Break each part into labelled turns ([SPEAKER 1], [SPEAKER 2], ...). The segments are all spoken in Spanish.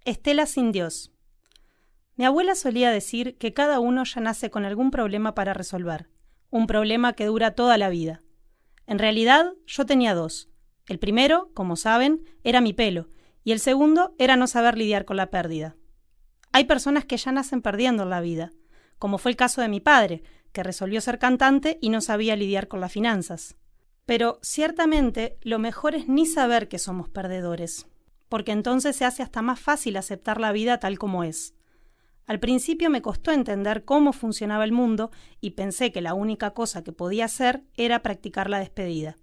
[SPEAKER 1] Estela sin Dios. Mi abuela solía decir que cada uno ya nace con algún problema para resolver, un problema que dura toda la vida. En realidad, yo tenía dos. El primero, como saben, era mi pelo, y el segundo era no saber lidiar con la pérdida. Hay personas que ya nacen perdiendo la vida, como fue el caso de mi padre, que resolvió ser cantante y no sabía lidiar con las finanzas. Pero, ciertamente, lo mejor es ni saber que somos perdedores, porque entonces se hace hasta más fácil aceptar la vida tal como es. Al principio me costó entender cómo funcionaba el mundo y pensé que la única cosa que podía hacer era practicar la despedida.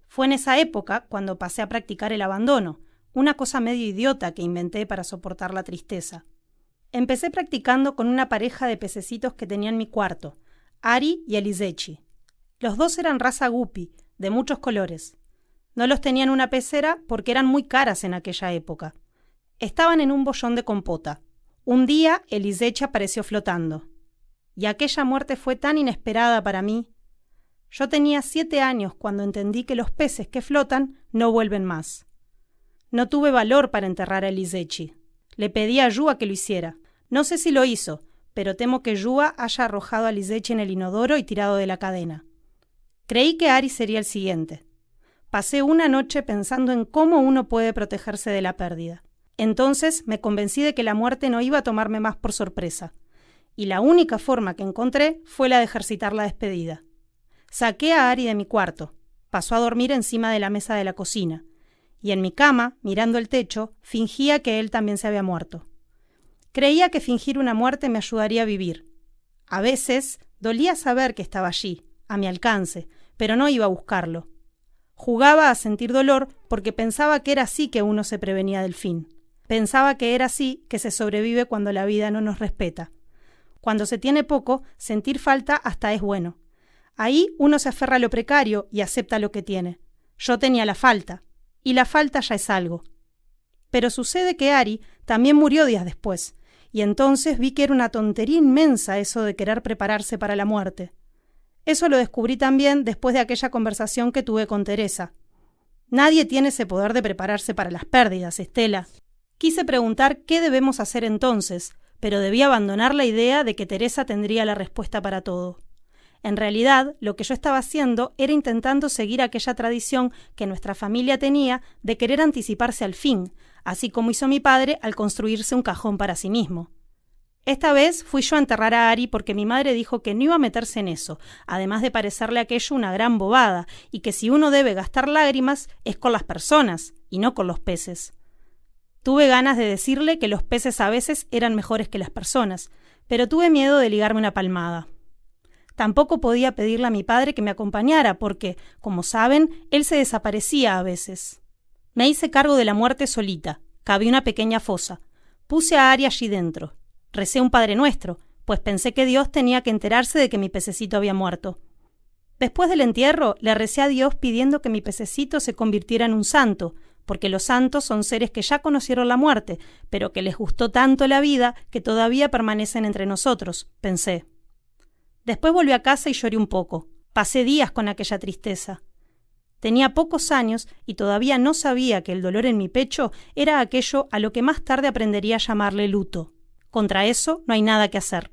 [SPEAKER 1] Fue en esa época cuando pasé a practicar el abandono, una cosa medio idiota que inventé para soportar la tristeza. Empecé practicando con una pareja de pececitos que tenía en mi cuarto, Ari y Elisechi. Los dos eran raza guppy, de muchos colores. No los tenía en una pecera porque eran muy caras en aquella época. Estaban en un bollón de compota. Un día Elisechi apareció flotando. Y aquella muerte fue tan inesperada para mí. Yo tenía 7 años cuando entendí que los peces que flotan no vuelven más. No tuve valor para enterrar a Elisechi. Le pedí a Yua que lo hiciera. No sé si lo hizo, pero temo que Yua haya arrojado a Elisechi en el inodoro y tirado de la cadena. Creí que Ari sería el siguiente. Pasé una noche pensando en cómo uno puede protegerse de la pérdida. Entonces me convencí de que la muerte no iba a tomarme más por sorpresa. Y la única forma que encontré fue la de ejercitar la despedida. Saqué a Ari de mi cuarto. Pasó a dormir encima de la mesa de la cocina. Y en mi cama, mirando el techo, fingía que él también se había muerto. Creía que fingir una muerte me ayudaría a vivir. A veces dolía saber que estaba allí, a mi alcance, pero no iba a buscarlo. Jugaba a sentir dolor porque pensaba que era así que uno se prevenía del fin. Pensaba que era así que se sobrevive cuando la vida no nos respeta. Cuando se tiene poco, sentir falta hasta es bueno. Ahí uno se aferra a lo precario y acepta lo que tiene. Yo tenía la falta, y la falta ya es algo. Pero sucede que Ari también murió días después, y entonces vi que era una tontería inmensa eso de querer prepararse para la muerte. Eso lo descubrí también después de aquella conversación que tuve con Teresa. Nadie tiene ese poder de prepararse para las pérdidas, Estela. Quise preguntar qué debemos hacer entonces, pero debí abandonar la idea de que Teresa tendría la respuesta para todo. En realidad, lo que yo estaba haciendo era intentando seguir aquella tradición que nuestra familia tenía de querer anticiparse al fin, así como hizo mi padre al construirse un cajón para sí mismo. Esta vez fui yo a enterrar a Ari porque mi madre dijo que no iba a meterse en eso, además de parecerle aquello una gran bobada, y que si uno debe gastar lágrimas es con las personas, y no con los peces. Tuve ganas de decirle que los peces a veces eran mejores que las personas, pero tuve miedo de ligarme una palmada. Tampoco podía pedirle a mi padre que me acompañara porque, como saben, él se desaparecía a veces. Me hice cargo de la muerte solita. Cabía una pequeña fosa. Puse a Ari allí dentro. Recé un Padre Nuestro, pues pensé que Dios tenía que enterarse de que mi pececito había muerto. Después del entierro, le recé a Dios pidiendo que mi pececito se convirtiera en un santo, porque los santos son seres que ya conocieron la muerte, pero que les gustó tanto la vida que todavía permanecen entre nosotros, pensé. Después volví a casa y lloré un poco. Pasé días con aquella tristeza. Tenía pocos años y todavía no sabía que el dolor en mi pecho era aquello a lo que más tarde aprendería a llamarle luto. Contra eso no hay nada que hacer.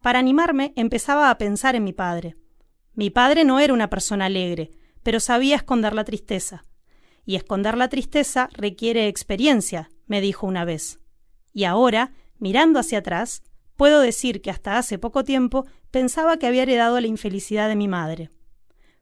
[SPEAKER 1] Para animarme empezaba a pensar en mi padre. Mi padre no era una persona alegre, pero sabía esconder la tristeza. Y esconder la tristeza requiere experiencia, me dijo una vez. Y ahora, mirando hacia atrás, puedo decir que hasta hace poco tiempo pensaba que había heredado la infelicidad de mi madre.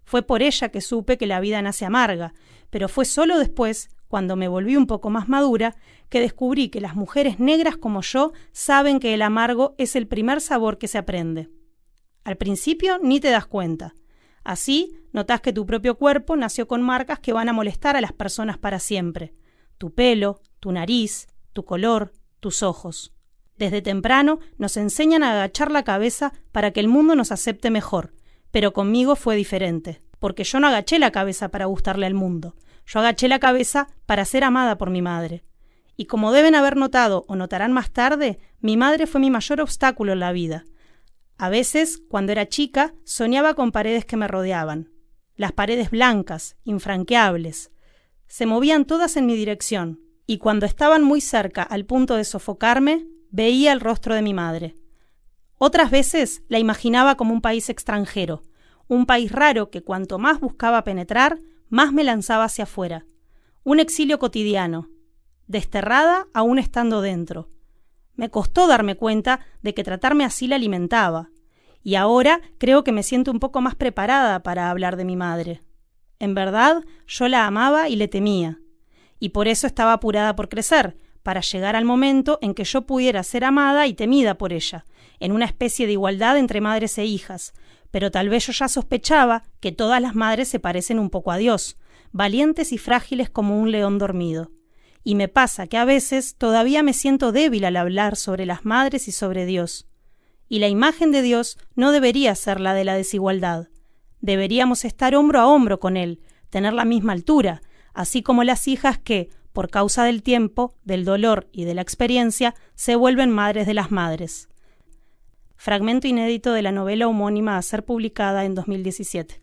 [SPEAKER 1] Fue por ella que supe que la vida nace amarga, pero fue solo después, cuando me volví un poco más madura, que descubrí que las mujeres negras como yo saben que el amargo es el primer sabor que se aprende. Al principio ni te das cuenta. Así, notas que tu propio cuerpo nació con marcas que van a molestar a las personas para siempre. Tu pelo, tu nariz, tu color, tus ojos. Desde temprano nos enseñan a agachar la cabeza para que el mundo nos acepte mejor, pero conmigo fue diferente, porque yo no agaché la cabeza para gustarle al mundo. Yo agaché la cabeza para ser amada por mi madre. Y como deben haber notado o notarán más tarde, mi madre fue mi mayor obstáculo en la vida. A veces, cuando era chica, soñaba con paredes que me rodeaban. Las paredes blancas, infranqueables. Se movían todas en mi dirección, y cuando estaban muy cerca al punto de sofocarme, veía el rostro de mi madre. Otras veces la imaginaba como un país extranjero, un país raro que cuanto más buscaba penetrar, más me lanzaba hacia afuera. Un exilio cotidiano, desterrada aún estando dentro. Me costó darme cuenta de que tratarme así la alimentaba, y ahora creo que me siento un poco más preparada para hablar de mi madre. En verdad, yo la amaba y le temía, y por eso estaba apurada por crecer, para llegar al momento en que yo pudiera ser amada y temida por ella, en una especie de igualdad entre madres e hijas, pero tal vez yo ya sospechaba que todas las madres se parecen un poco a Dios, valientes y frágiles como un león dormido. Y me pasa que a veces todavía me siento débil al hablar sobre las madres y sobre Dios. Y la imagen de Dios no debería ser la de la desigualdad. Deberíamos estar hombro a hombro con Él, tener la misma altura, así como las hijas que, por causa del tiempo, del dolor y de la experiencia, se vuelven madres de las madres. Fragmento inédito de la novela homónima a ser publicada en 2017.